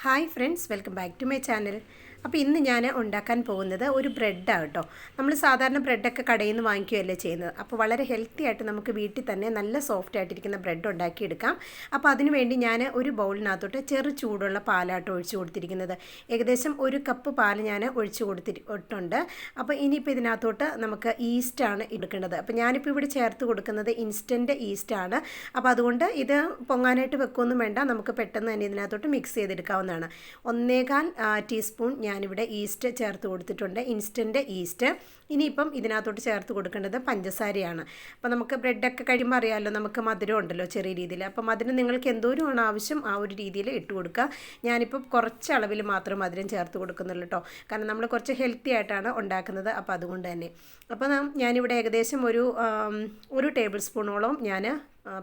Hi friends, welcome back to my channel. അപ്പോൾ ഇന്ന് ഞാൻ ഉണ്ടാക്കാൻ പോകുന്നത് ഒരു ബ്രെഡാണ് കേട്ടോ. നമ്മൾ സാധാരണ ബ്രെഡൊക്കെ കടയിൽ നിന്ന് വാങ്ങിക്കുകയല്ലേ ചെയ്യുന്നത്. അപ്പോൾ വളരെ ഹെൽത്തി ആയിട്ട് നമുക്ക് വീട്ടിൽ തന്നെ നല്ല സോഫ്റ്റ് ആയിട്ടിരിക്കുന്ന ബ്രെഡ് ഉണ്ടാക്കിയെടുക്കാം. അപ്പോൾ അതിനുവേണ്ടി ഞാൻ ഒരു ബൗളിനകത്തോട്ട് ചെറു ചൂടുള്ള പാലാട്ടോ ഒഴിച്ച് കൊടുത്തിരിക്കുന്നത്. ഏകദേശം 1 കപ്പ് പാൽ ഞാൻ ഒഴിച്ച് കൊടുത്തിട്ടുണ്ട്. അപ്പോൾ ഇനിയിപ്പോൾ ഇതിനകത്തോട്ട് നമുക്ക് ഈസ്റ്റാണ് എടുക്കേണ്ടത്. അപ്പോൾ ഞാനിപ്പോൾ ഇവിടെ ചേർത്ത് കൊടുക്കുന്നത് ഇൻസ്റ്റൻറ്റ് ഈസ്റ്റാണ്. അപ്പോൾ അതുകൊണ്ട് ഇത് പൊങ്ങാനായിട്ട് വെക്കൊന്നും വേണ്ട, നമുക്ക് പെട്ടെന്ന് തന്നെ ഇതിനകത്തോട്ട് മിക്സ് ചെയ്തെടുക്കാവുന്നതാണ്. 1.25 ടീസ്പൂൺ ഞാനിവിടെ ഈസ്റ്റ് ചേർത്ത് കൊടുത്തിട്ടുണ്ട്, ഇൻസ്റ്റൻറ്റ് ഈസ്റ്റ്. ഇനിയിപ്പം ഇതിനകത്തോട്ട് ചേർത്ത് കൊടുക്കേണ്ടത് പഞ്ചസാരയാണ്. അപ്പോൾ നമുക്ക് ബ്രെഡൊക്കെ കഴിയുമ്പോൾ അറിയാമല്ലോ, നമുക്ക് മധുരം ഉണ്ടല്ലോ ചെറിയ രീതിയിൽ. അപ്പോൾ മധുരം നിങ്ങൾക്ക് എന്തോരമാണ് ആവശ്യം ആ ഒരു രീതിയിൽ ഇട്ട് കൊടുക്കുക. ഞാനിപ്പം കുറച്ച് അളവിൽ മാത്രം മധുരം ചേർത്ത് കൊടുക്കുന്നുള്ളൂ കേട്ടോ, കാരണം നമ്മൾ കുറച്ച് ഹെൽത്തി ആയിട്ടാണ് ഉണ്ടാക്കുന്നത്. അപ്പോൾ അതുകൊണ്ട് തന്നെ അപ്പോൾ ഞാനിവിടെ ഏകദേശം ഒരു ടേബിൾ സ്പൂണോളം ഞാൻ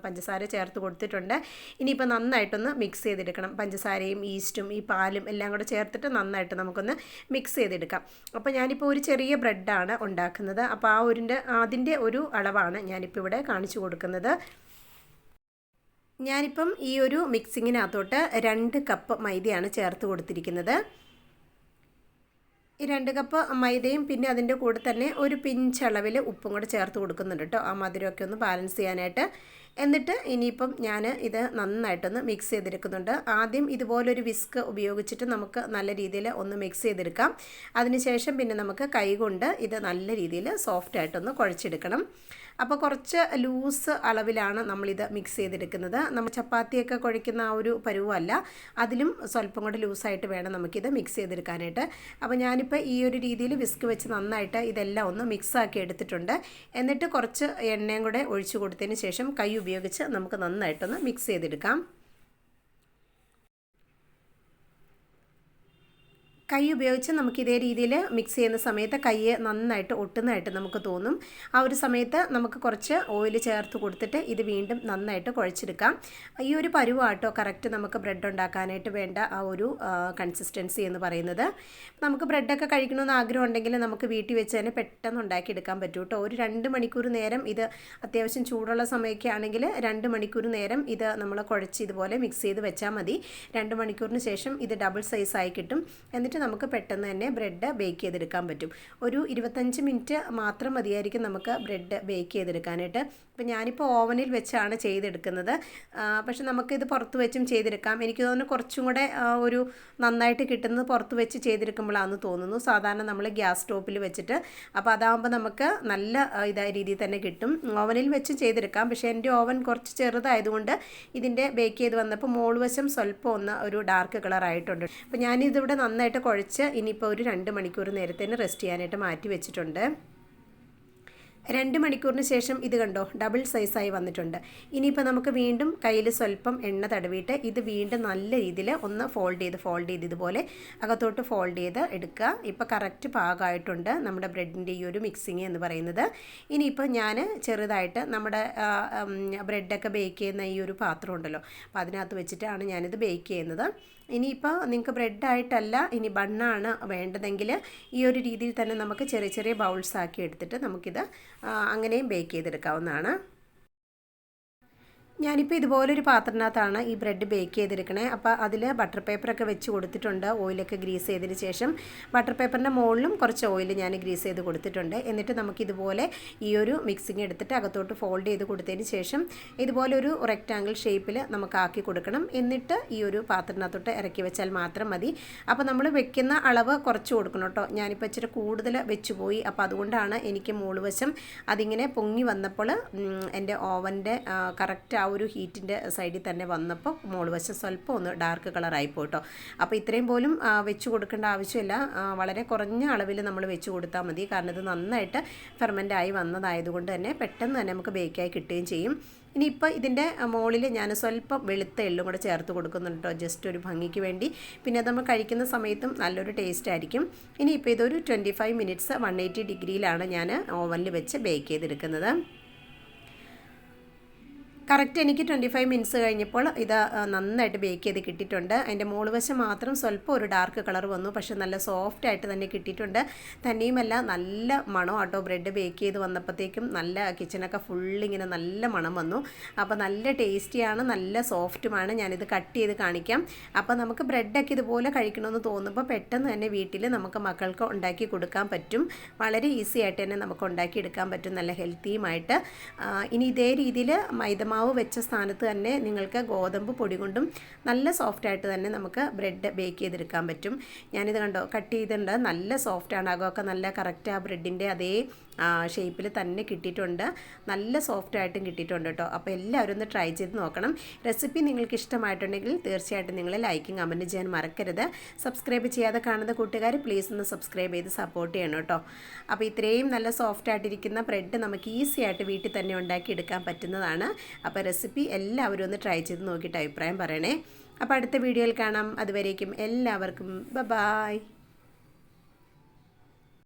പഞ്ചസാര ചേർത്ത് കൊടുത്തിട്ടുണ്ട്. ഇനിയിപ്പോൾ നന്നായിട്ടൊന്ന് മിക്സ് ചെയ്തെടുക്കണം. പഞ്ചസാരയും ഈസ്റ്റും ഈ പാലും എല്ലാം കൂടെ ചേർത്തിട്ട് നന്നായിട്ട് നമുക്കൊന്ന് മിക്സ് ചെയ്തെടുക്കാം. അപ്പോൾ ഞാനിപ്പോൾ ഒരു ചെറിയ ബ്രെഡാണ് ഉണ്ടാക്കുന്നത്. അപ്പോൾ അതിൻ്റെ ഒരു അളവാണ് ഞാനിപ്പോൾ ഇവിടെ കാണിച്ചു കൊടുക്കുന്നത്. ഞാനിപ്പം ഈ ഒരു മിക്സിങ്ങിനകത്തോട്ട് 2 കപ്പ് മൈദയാണ് ചേർത്ത് കൊടുത്തിരിക്കുന്നത്. ഈ 2 കപ്പ് മൈദയും പിന്നെ അതിൻ്റെ കൂടെ തന്നെ ഒരു പിഞ്ച് അളവിൽ ഉപ്പും കൂടെ ചേർത്ത് കൊടുക്കുന്നുണ്ട് കേട്ടോ, ആ മധുരമൊക്കെ ഒന്ന് ബാലൻസ് ചെയ്യാനായിട്ട്. എന്നിട്ട് ഇനിയിപ്പം ഞാൻ ഇത് നന്നായിട്ടൊന്ന് മിക്സ് ചെയ്തെടുക്കുന്നുണ്ട്. ആദ്യം ഇതുപോലൊരു വിസ്ക് ഉപയോഗിച്ചിട്ട് നമുക്ക് നല്ല രീതിയിൽ ഒന്ന് മിക്സ് ചെയ്തെടുക്കാം. അതിനുശേഷം പിന്നെ നമുക്ക് കൈകൊണ്ട് ഇത് നല്ല രീതിയിൽ സോഫ്റ്റായിട്ടൊന്ന് കുഴച്ചെടുക്കണം. അപ്പോൾ കുറച്ച് ലൂസ് അളവിലാണ് നമ്മളിത് മിക്സ് ചെയ്തെടുക്കുന്നത്. നമ്മൾ ചപ്പാത്തിയൊക്കെ കുഴയ്ക്കുന്ന ആ ഒരു പരുവമല്ല, അതിലും സ്വല്പം കൂടെ ലൂസായിട്ട് വേണം നമുക്കിത് മിക്സ് ചെയ്തെടുക്കാനായിട്ട്. അപ്പോൾ ഞാനിപ്പോൾ ഈ ഒരു രീതിയിൽ വിസ്ക് വെച്ച് നന്നായിട്ട് ഇതെല്ലാം ഒന്ന് മിക്സാക്കി എടുത്തിട്ടുണ്ട്. എന്നിട്ട് കുറച്ച് എണ്ണയും കൂടെ ഒഴിച്ചു കൊടുത്തതിന് ശേഷം കൈ ഉപയോഗിച്ച് നമുക്ക് നന്നായിട്ടൊന്ന് മിക്സ് ചെയ്തെടുക്കാം. കൈ ഉപയോഗിച്ച് നമുക്ക് ഇതേ രീതിയിൽ മിക്സ് ചെയ്യുന്ന സമയത്ത് കൈ നന്നായിട്ട് ഒട്ടുന്നതായിട്ട് നമുക്ക് തോന്നും. ആ ഒരു സമയത്ത് നമുക്ക് കുറച്ച് ഓയിൽ ചേർത്ത് കൊടുത്തിട്ട് ഇത് വീണ്ടും നന്നായിട്ട് കുഴച്ചെടുക്കാം. ഈ ഒരു പരുവാട്ടോ കറക്റ്റ് നമുക്ക് ബ്രെഡ് ഉണ്ടാക്കാനായിട്ട് വേണ്ട ആ ഒരു കൺസിസ്റ്റൻസി എന്ന് പറയുന്നത്. നമുക്ക് ബ്രെഡൊക്കെ കഴിക്കണമെന്ന് ആഗ്രഹം ഉണ്ടെങ്കിൽ നമുക്ക് വീട്ടിൽ വെച്ച് തന്നെ പെട്ടെന്ന് ഉണ്ടാക്കിയെടുക്കാൻ പറ്റും കേട്ടോ. ഒരു 2 മണിക്കൂർ നേരം ഇത് അത്യാവശ്യം ചൂടുള്ള സമയമൊക്കെ ആണെങ്കിൽ 2 മണിക്കൂർ നേരം ഇത് നമ്മൾ കുഴച്ച് ഇതുപോലെ മിക്സ് ചെയ്ത് വെച്ചാൽ മതി. 2 മണിക്കൂറിന് ശേഷം ഇത് ഡബിൾ സൈസായി കിട്ടും. എന്നിട്ട് നമുക്ക് പെട്ടെന്ന് തന്നെ ബ്രെഡ് ബേക്ക് ചെയ്തെടുക്കാൻ പറ്റും. ഒരു 25 മിനിറ്റ് മാത്രം മതിയായിരിക്കും നമുക്ക് ബ്രെഡ് ബേക്ക് ചെയ്തെടുക്കാനായിട്ട്. അപ്പോൾ ഞാനിപ്പോൾ ഓവനിൽ വെച്ചാണ് ചെയ്തെടുക്കുന്നത്. പക്ഷെ നമുക്കിത് പുറത്ത് വെച്ചും ചെയ്തെടുക്കാം. എനിക്ക് തോന്നുന്നു കുറച്ചും കൂടെ ഒരു നന്നായിട്ട് കിട്ടുന്നത് പുറത്ത് വെച്ച് ചെയ്തെടുക്കുമ്പോഴാണെന്ന് തോന്നുന്നു. സാധാരണ നമ്മൾ ഗ്യാസ് സ്റ്റോപ്പിൽ വെച്ചിട്ട്, അപ്പോൾ അതാകുമ്പോൾ നമുക്ക് നല്ല രീതിയിൽ തന്നെ കിട്ടും. ഓവനിൽ വെച്ച് ചെയ്തെടുക്കാം. പക്ഷേ എൻ്റെ ഓവൻ കുറച്ച് ചെറുതായതുകൊണ്ട് ഇതിൻ്റെ ബേക്ക് ചെയ്ത് വന്നപ്പോൾ മോൾവശം സ്വല്പം ഒരു ഡാർക്ക് കളറായിട്ടുണ്ട്. അപ്പോൾ ഞാനിതിവിടെ നന്നായിട്ട് കുഴച്ച് ഇനിയിപ്പോൾ ഒരു 2 മണിക്കൂർ നേരത്തേന് റെസ്റ്റ് ചെയ്യാനായിട്ട് മാറ്റി വെച്ചിട്ടുണ്ട്. 2 മണിക്കൂറിന് ശേഷം ഇത് കണ്ടോ ഡബിൾ സൈസായി വന്നിട്ടുണ്ട്. ഇനിയിപ്പോൾ നമുക്ക് വീണ്ടും കയ്യിൽ സ്വല്പം എണ്ണ തടവിയിട്ട് ഇത് വീണ്ടും നല്ല രീതിയിൽ ഒന്ന് ഫോൾഡ് ചെയ്ത് ഇതുപോലെ അകത്തോട്ട് ഫോൾഡ് ചെയ്ത് എടുക്കുക. ഇപ്പോൾ കറക്റ്റ് പാകമായിട്ടുണ്ട് നമ്മുടെ ബ്രെഡിൻ്റെ ഈ ഒരു മിക്സിങ് എന്ന് പറയുന്നത്. ഇനിയിപ്പോൾ ഞാൻ ചെറുതായിട്ട് നമ്മുടെ ബ്രെഡൊക്കെ ബേക്ക് ചെയ്യുന്ന ഈ ഒരു പാത്രം ഉണ്ടല്ലോ, അപ്പോൾ അതിനകത്ത് വെച്ചിട്ടാണ് ഞാനിത് ബേക്ക് ചെയ്യുന്നത്. ഇനിയിപ്പോൾ നിങ്ങൾക്ക് ബ്രെഡായിട്ടല്ല ഇനി ബണ്ണാണ് വേണ്ടതെങ്കിൽ ഈ ഒരു രീതിയിൽ തന്നെ നമുക്ക് ചെറിയ ചെറിയ ബൗൾസ് ആക്കി എടുത്തിട്ട് നമുക്കിത് അങ്ങനെയും ബേക്ക് ചെയ്തെടുക്കാവുന്നതാണ്. ഞാനിപ്പോൾ ഇതുപോലൊരു പാത്രത്തിനകത്താണ് ഈ ബ്രെഡ് ബേക്ക് ചെയ്തെടുക്കണേ. അപ്പോൾ അതിൽ ബട്ടർ പേപ്പറൊക്കെ വെച്ച് കൊടുത്തിട്ടുണ്ട്, ഓയിലൊക്കെ ഗ്രീസ് ചെയ്തതിന് ശേഷം. ബട്ടർ പേപ്പറിൻ്റെ മുകളിലും കുറച്ച് ഓയിൽ ഞാൻ ഗ്രീസ് ചെയ്ത് കൊടുത്തിട്ടുണ്ട്. എന്നിട്ട് നമുക്കിതുപോലെ ഈ ഒരു മിക്സിങ് എടുത്തിട്ട് അകത്തോട്ട് ഫോൾഡ് ചെയ്ത് കൊടുത്തതിന് ശേഷം ഇതുപോലെ ഒരു റെക്റ്റാങ്കിൾ ഷേപ്പിൽ നമുക്ക് ആക്കി കൊടുക്കണം. എന്നിട്ട് ഈ ഒരു പാത്രത്തിനകത്തോട്ട് ഇറക്കി വെച്ചാൽ മാത്രം മതി. അപ്പോൾ നമ്മൾ വെക്കുന്ന അളവ് കുറച്ച് കൊടുക്കണം കേട്ടോ. ഞാനിപ്പോൾ ഇച്ചിരി കൂടുതൽ വെച്ച് പോയി, അപ്പോൾ അതുകൊണ്ടാണ് എനിക്ക് മുകൾവശം അതിങ്ങനെ പൊങ്ങി വന്നപ്പോൾ എൻ്റെ ഓവൻ്റെ കറക്റ്റ് ആ ഒരു ഹീറ്റിൻ്റെ സൈഡിൽ തന്നെ വന്നപ്പോൾ മുകൾവശം സ്വല്പം ഒന്ന് ഡാർക്ക് കളറായി പോയിട്ടോ. അപ്പോൾ ഇത്രയും പോലും വെച്ച് കൊടുക്കേണ്ട ആവശ്യമില്ല, വളരെ കുറഞ്ഞ അളവിൽ നമ്മൾ വെച്ച് കൊടുത്താൽ മതി. കാരണം ഇത് നന്നായിട്ട് ഫെർമെൻ്റായി വന്നതായതുകൊണ്ട് തന്നെ പെട്ടെന്ന് തന്നെ നമുക്ക് ബേക്കായി കിട്ടുകയും ചെയ്യും. ഇനിയിപ്പോൾ ഇതിൻ്റെ മുകളിൽ ഞാൻ സ്വല്പം വെളുത്ത എള്ളും കൂടെ ചേർത്ത് കൊടുക്കുന്നുണ്ട് കേട്ടോ, ജസ്റ്റ് ഒരു ഭംഗിക്ക് വേണ്ടി. പിന്നെ നമ്മൾ കഴിക്കുന്ന സമയത്തും നല്ലൊരു ടേസ്റ്റ് ആയിരിക്കും. ഇനിയിപ്പോൾ ഇതൊരു 25 മിനിറ്റ്സ് 180 ഡിഗ്രിയിലാണ് ഞാൻ ഓവനിൽ വെച്ച് ബേക്ക് ചെയ്തെടുക്കുന്നത്. കറക്റ്റ് എനിക്ക് 25 മിനിറ്റ്സ് കഴിഞ്ഞപ്പോൾ ഇത് നന്നായിട്ട് ബേക്ക് ചെയ്ത് കിട്ടിയിട്ടുണ്ട്. അതിൻ്റെ മുകൾവശം മാത്രം സ്വല്പം ഒരു ഡാർക്ക് കളർ വന്നു, പക്ഷേ നല്ല സോഫ്റ്റ് ആയിട്ട് തന്നെ കിട്ടിയിട്ടുണ്ട്. തന്നെയുമല്ല നല്ല മണം ആട്ടോ. ബ്രെഡ് ബേക്ക് ചെയ്ത് വന്നപ്പോഴത്തേക്കും നല്ല കിച്ചണൊക്കെ ഫുള്ളിങ്ങനെ നല്ല മണം വന്നു. അപ്പോൾ നല്ല ടേസ്റ്റിയാണ്, നല്ല സോഫ്റ്റുമാണ്. ഞാനിത് കട്ട് ചെയ്ത് കാണിക്കാം. അപ്പോൾ നമുക്ക് ബ്രെഡൊക്കെ ഇതുപോലെ കഴിക്കണമെന്ന് തോന്നുമ്പോൾ പെട്ടെന്ന് തന്നെ വീട്ടിൽ നമുക്ക് മക്കൾക്ക് ഉണ്ടാക്കി കൊടുക്കാൻ പറ്റും. വളരെ ഈസി ആയിട്ട് തന്നെ നമുക്ക് ഉണ്ടാക്കിയെടുക്കാൻ പറ്റും, നല്ല ഹെൽത്തിയുമായിട്ട്. ഇനി ഇതേ രീതിയിൽ മൈദമാവ് വെച്ച സ്ഥാനത്ത് തന്നെ നിങ്ങൾക്ക് ഗോതമ്പ് പൊടി കൊണ്ടും നല്ല സോഫ്റ്റായിട്ട് തന്നെ നമുക്ക് ബ്രെഡ് ബേക്ക് ചെയ്തെടുക്കാൻ പറ്റും. ഞാനിത് കണ്ടോ കട്ട് ചെയ്തിട്ടുണ്ട്, നല്ല സോഫ്റ്റാണ്. അകമൊക്കെ നല്ല കറക്റ്റ് ആ ബ്രെഡിൻ്റെ അതേ ഷേപ്പിൽ തന്നെ കിട്ടിയിട്ടുണ്ട്, നല്ല സോഫ്റ്റായിട്ടും കിട്ടിയിട്ടുണ്ട് കേട്ടോ. അപ്പോൾ എല്ലാവരും ഒന്ന് ട്രൈ ചെയ്ത് നോക്കണം. റെസിപ്പി നിങ്ങൾക്ക് ഇഷ്ടമായിട്ടുണ്ടെങ്കിൽ തീർച്ചയായിട്ടും നിങ്ങൾ ലൈക്കും കമൻറ്റ് ചെയ്യാൻ മറക്കരുത്. സബ്സ്ക്രൈബ് ചെയ്യാതെ കാണുന്ന കൂട്ടുകാർ പ്ലീസ് ഒന്ന് സബ്സ്ക്രൈബ് ചെയ്ത് സപ്പോർട്ട് ചെയ്യണം കേട്ടോ. അപ്പോൾ ഇത്രയും നല്ല സോഫ്റ്റായിട്ടിരിക്കുന്ന ബ്രെഡ് നമുക്ക് ഈസി ആയിട്ട് വീട്ടിൽ തന്നെ ഉണ്ടാക്കിയെടുക്കാൻ പറ്റുന്നതാണ്. അപ്പോൾ റെസിപ്പി എല്ലാവരും ഒന്ന് ട്രൈ ചെയ്ത് നോക്കിയിട്ട് അഭിപ്രായം പറയണേ. അപ്പോൾ അടുത്ത വീഡിയോയിൽ കാണാം. അതുവരേക്കും എല്ലാവർക്കും ബൈ.